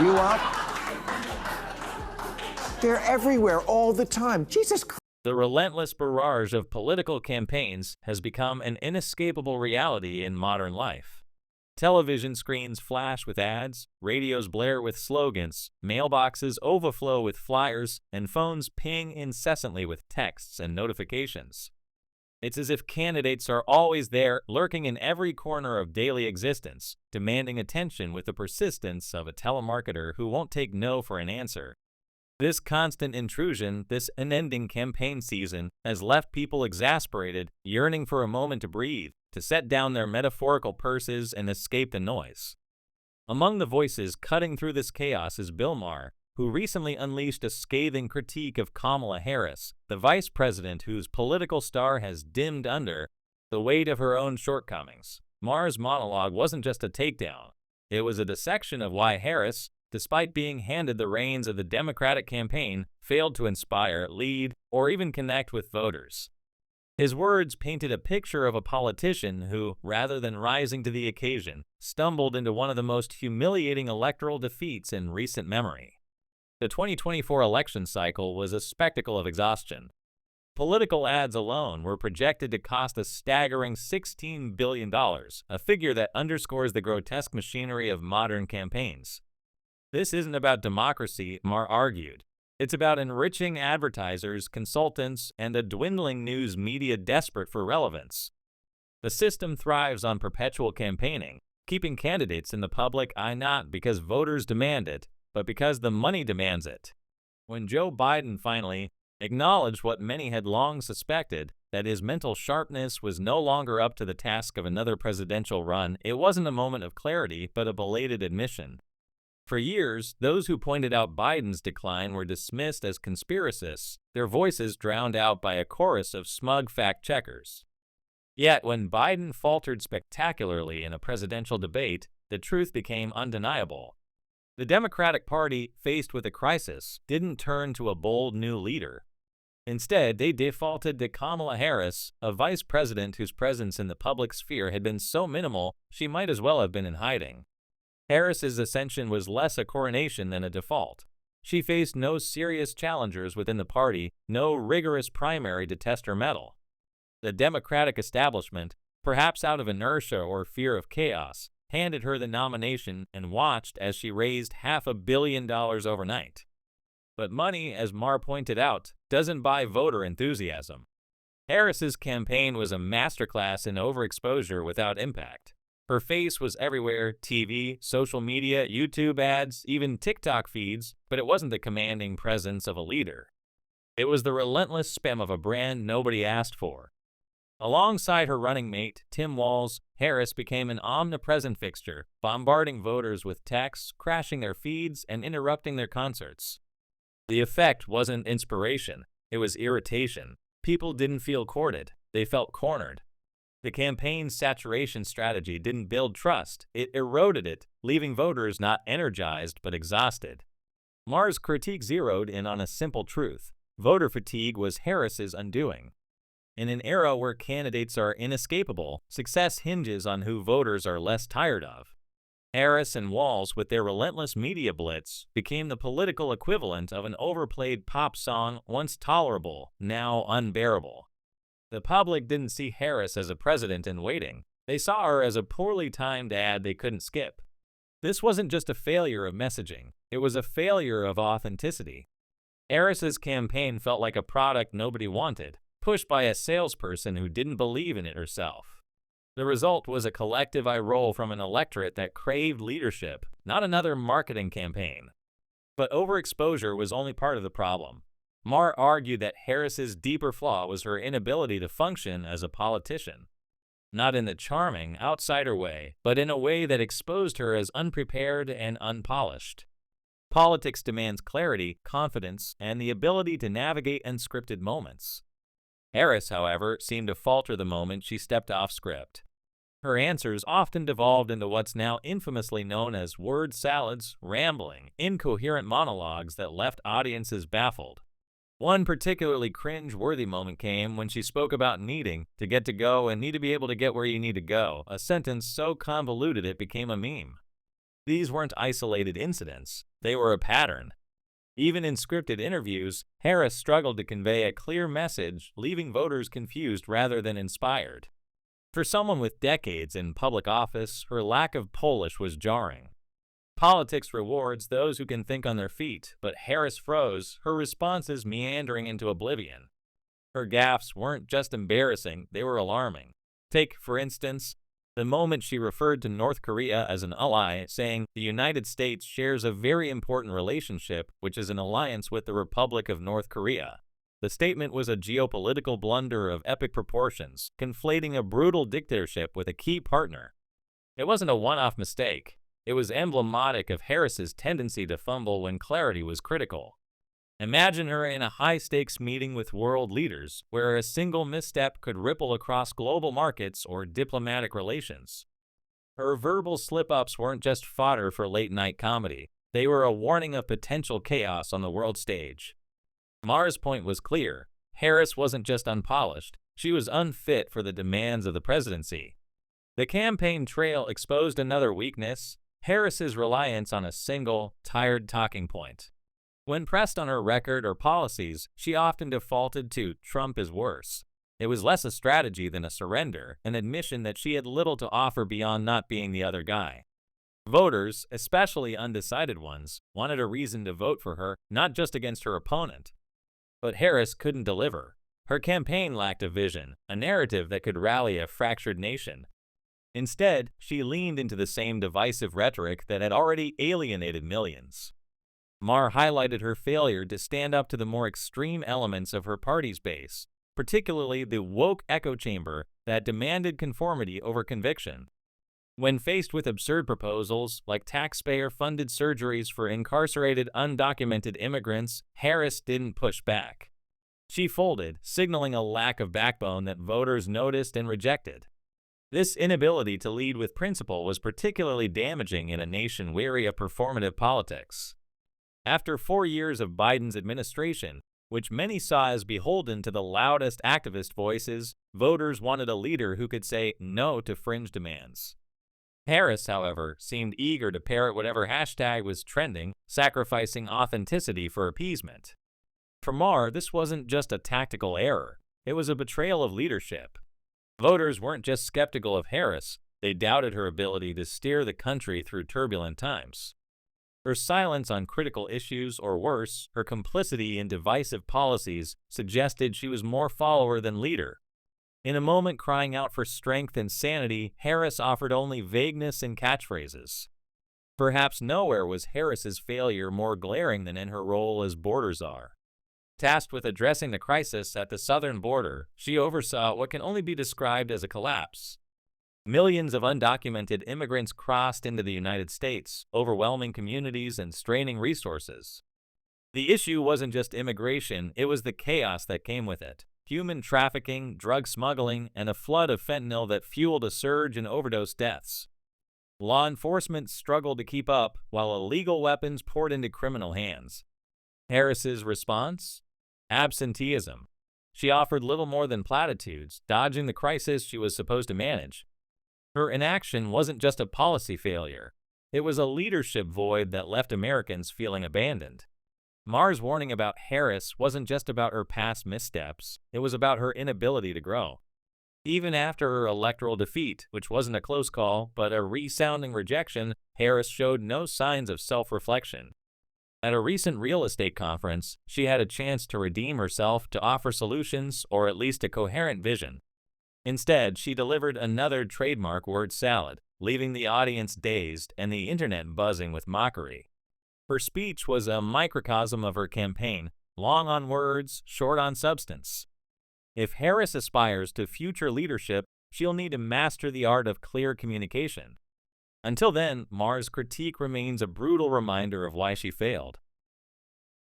You up? They're everywhere all the time. Jesus Christ. The relentless barrage of political campaigns has become an inescapable reality in modern life. Television screens flash with ads, radios blare with slogans, mailboxes overflow with flyers, and phones ping incessantly with texts and notifications. It's as if candidates are always there, lurking in every corner of daily existence, demanding attention with the persistence of a telemarketer who won't take no for an answer. This constant intrusion, this unending campaign season, has left people exasperated, yearning for a moment to breathe, to set down their metaphorical purses and escape the noise. Among the voices cutting through this chaos is Bill Maher, who recently unleashed a scathing critique of Kamala Harris, the vice president whose political star has dimmed under the weight of her own shortcomings. Maher's monologue wasn't just a takedown. It was a dissection of why Harris, despite being handed the reins of the Democratic campaign, failed to inspire, lead, or even connect with voters. His words painted a picture of a politician who, rather than rising to the occasion, stumbled into one of the most humiliating electoral defeats in recent memory. The 2024 election cycle was a spectacle of exhaustion. Political ads alone were projected to cost a staggering $16 billion, a figure that underscores the grotesque machinery of modern campaigns. This isn't about democracy, Maher argued. It's about enriching advertisers, consultants, and a dwindling news media desperate for relevance. The system thrives on perpetual campaigning, keeping candidates in the public eye not because voters demand it, but because the money demands it. When Joe Biden finally acknowledged what many had long suspected, that his mental sharpness was no longer up to the task of another presidential run, it wasn't a moment of clarity, but a belated admission. For years, those who pointed out Biden's decline were dismissed as conspiracists, their voices drowned out by a chorus of smug fact-checkers. Yet, when Biden faltered spectacularly in a presidential debate, the truth became undeniable. The Democratic Party, faced with a crisis, didn't turn to a bold new leader. Instead, they defaulted to Kamala Harris, a vice president whose presence in the public sphere had been so minimal she might as well have been in hiding. Harris's ascension was less a coronation than a default. She faced no serious challengers within the party, no rigorous primary to test her mettle. The Democratic establishment, perhaps out of inertia or fear of chaos, handed her the nomination and watched as she raised $500 million overnight. But money, as Maher pointed out, doesn't buy voter enthusiasm. Harris's campaign was a masterclass in overexposure without impact. Her face was everywhere: TV, social media, YouTube ads, even TikTok feeds, but it wasn't the commanding presence of a leader. It was the relentless spam of a brand nobody asked for. Alongside her running mate, Tim Walz, Harris became an omnipresent fixture, bombarding voters with texts, crashing their feeds, and interrupting their concerts. The effect wasn't inspiration, it was irritation. People didn't feel courted, they felt cornered. The campaign's saturation strategy didn't build trust, it eroded it, leaving voters not energized but exhausted. Maher's critique zeroed in on a simple truth: voter fatigue was Harris's undoing. In an era where candidates are inescapable, success hinges on who voters are less tired of. Harris and Walz, with their relentless media blitz, became the political equivalent of an overplayed pop song, once tolerable, now unbearable. The public didn't see Harris as a president in waiting. They saw her as a poorly timed ad they couldn't skip. This wasn't just a failure of messaging, it was a failure of authenticity. Harris's campaign felt like a product nobody wanted, pushed by a salesperson who didn't believe in it herself. The result was a collective eye roll from an electorate that craved leadership, not another marketing campaign. But overexposure was only part of the problem. Maher argued that Harris's deeper flaw was her inability to function as a politician. Not in the charming, outsider way, but in a way that exposed her as unprepared and unpolished. Politics demands clarity, confidence, and the ability to navigate unscripted moments. Harris, however, seemed to falter the moment she stepped off script. Her answers often devolved into what's now infamously known as word salads, rambling, incoherent monologues that left audiences baffled. One particularly cringe-worthy moment came when she spoke about needing to get to go and need to be able to get where you need to go, a sentence so convoluted it became a meme. These weren't isolated incidents, they were a pattern. Even in scripted interviews, Harris struggled to convey a clear message, leaving voters confused rather than inspired. For someone with decades in public office, her lack of polish was jarring. Politics rewards those who can think on their feet, but Harris froze, her responses meandering into oblivion. Her gaffes weren't just embarrassing, they were alarming. Take, for instance, the moment she referred to North Korea as an ally, saying, "The United States shares a very important relationship, which is an alliance with the Republic of North Korea." The statement was a geopolitical blunder of epic proportions, conflating a brutal dictatorship with a key partner. It wasn't a one-off mistake. It was emblematic of Harris's tendency to fumble when clarity was critical. Imagine her in a high-stakes meeting with world leaders, where a single misstep could ripple across global markets or diplomatic relations. Her verbal slip-ups weren't just fodder for late-night comedy. They were a warning of potential chaos on the world stage. Maher's point was clear. Harris wasn't just unpolished, she was unfit for the demands of the presidency. The campaign trail exposed another weakness: Harris's reliance on a single, tired talking point. When pressed on her record or policies, she often defaulted to "Trump is worse." It was less a strategy than a surrender, an admission that she had little to offer beyond not being the other guy. Voters, especially undecided ones, wanted a reason to vote for her, not just against her opponent. But Harris couldn't deliver. Her campaign lacked a vision, a narrative that could rally a fractured nation. Instead, she leaned into the same divisive rhetoric that had already alienated millions. Maher highlighted her failure to stand up to the more extreme elements of her party's base, particularly the woke echo chamber that demanded conformity over conviction. When faced with absurd proposals like taxpayer-funded surgeries for incarcerated undocumented immigrants, Harris didn't push back. She folded, signaling a lack of backbone that voters noticed and rejected. This inability to lead with principle was particularly damaging in a nation weary of performative politics. After 4 years of Biden's administration, which many saw as beholden to the loudest activist voices, voters wanted a leader who could say no to fringe demands. Harris, however, seemed eager to parrot whatever hashtag was trending, sacrificing authenticity for appeasement. For Maher, this wasn't just a tactical error, it was a betrayal of leadership. Voters weren't just skeptical of Harris, they doubted her ability to steer the country through turbulent times. Her silence on critical issues, or worse, her complicity in divisive policies, suggested she was more follower than leader. In a moment crying out for strength and sanity, Harris offered only vagueness and catchphrases. Perhaps nowhere was Harris's failure more glaring than in her role as border czar. Tasked with addressing the crisis at the southern border, she oversaw what can only be described as a collapse. Millions of undocumented immigrants crossed into the United States, overwhelming communities and straining resources. The issue wasn't just immigration, it was the chaos that came with it. Human trafficking, drug smuggling, and a flood of fentanyl that fueled a surge in overdose deaths. Law enforcement struggled to keep up, while illegal weapons poured into criminal hands. Harris's response? Absenteeism. She offered little more than platitudes, dodging the crisis she was supposed to manage. Her inaction wasn't just a policy failure. It was a leadership void that left Americans feeling abandoned. Maher's warning about Harris wasn't just about her past missteps, it was about her inability to grow. Even after her electoral defeat, which wasn't a close call, but a resounding rejection, Harris showed no signs of self-reflection. At a recent real estate conference, she had a chance to redeem herself, to offer solutions, or at least a coherent vision. Instead, she delivered another trademark word salad, leaving the audience dazed and the internet buzzing with mockery. Her speech was a microcosm of her campaign, long on words, short on substance. If Harris aspires to future leadership, she'll need to master the art of clear communication. Until then, Maher's critique remains a brutal reminder of why she failed.